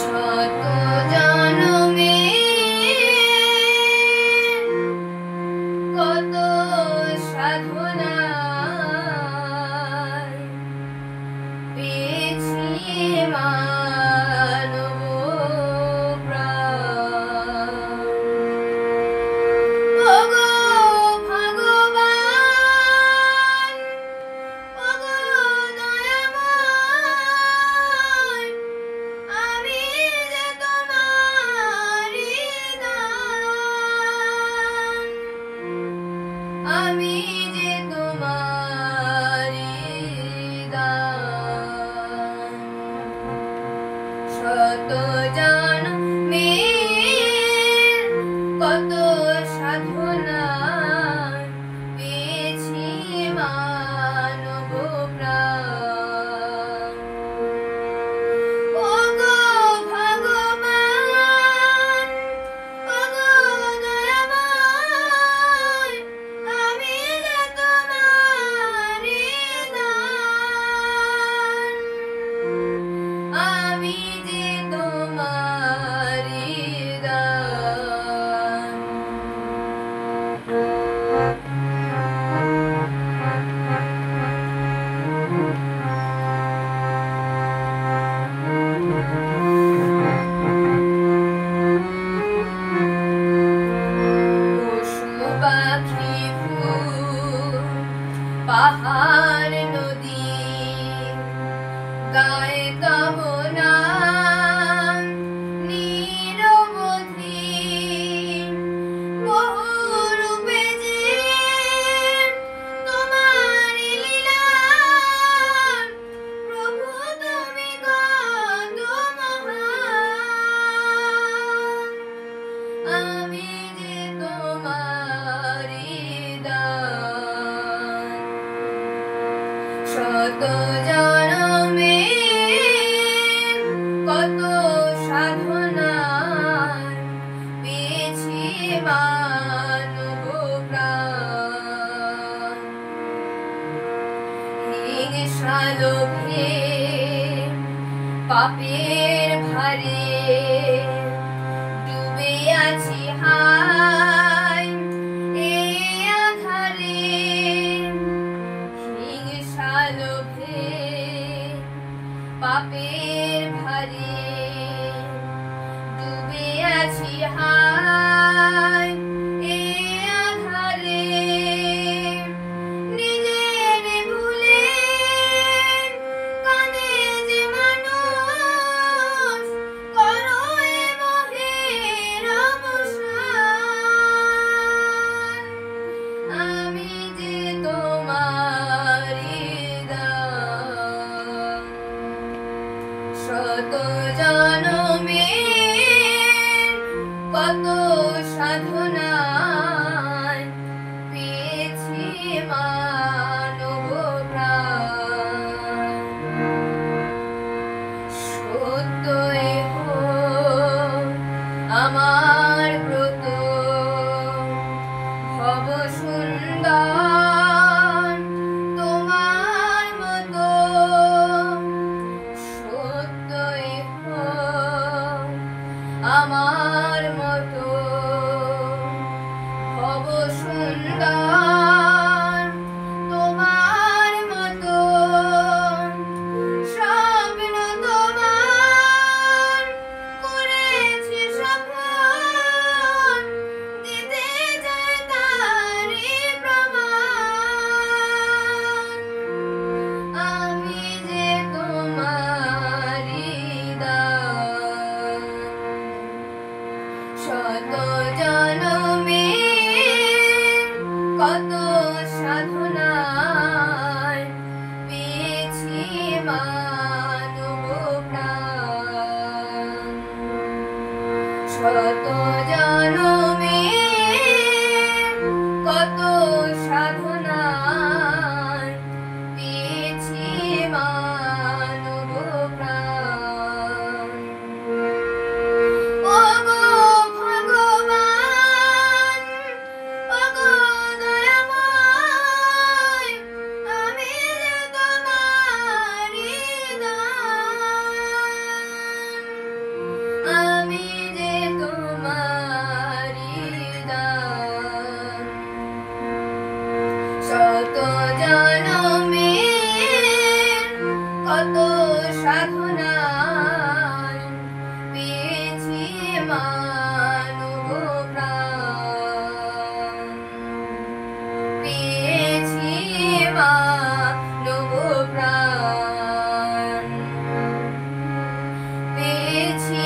শত জনমে কত সাধনায় পেয়েছি মানব প্রাণ। ওগো ভগবান, ওগো দয়াময়, আমি যে তোমারই দান, আমি যে তোমারই দান। শত জনমের কত সাধনায় পেয়েছি মানব প্রাণ। ওগো ভগবান, ওগো দয়াময়, আমি যে তোমারই দান, আমি যে তোমারই দান। পশু পাখি ফুল পাহাড় নদী গায়ে তব নাম নিরবধি। বহু রূপে যে তোমারি লীলা, প্রভু তুমি কত মহান, আমি যে তোমারি দান। শত জনমের কত সাধনায় পেয়েছি মানব প্রাণ। হিংসা লোভে পাপের ভারে ডুবে আছি হায় এই আধারে। হিংসা লোভে পাপের ভারে ডুবে আছি হায় এই আধারে। নিজের ভুলে কাঁদে যে মানুষ, করো এ মোহের অবসান, আমি যে তোমারই দান। শত জনমের কত সাধনায় পেয়েছি মানব প্রাণ। সত্য এহ আমার ব্রত, ভব সুন্দর তোমার মতো। সত্য এহ আমার মতো, শত জনমের কত সাধনায় পেয়েছি মানব প্রাণ, পেয়েছি মানব প্রাণ, পেয়েছি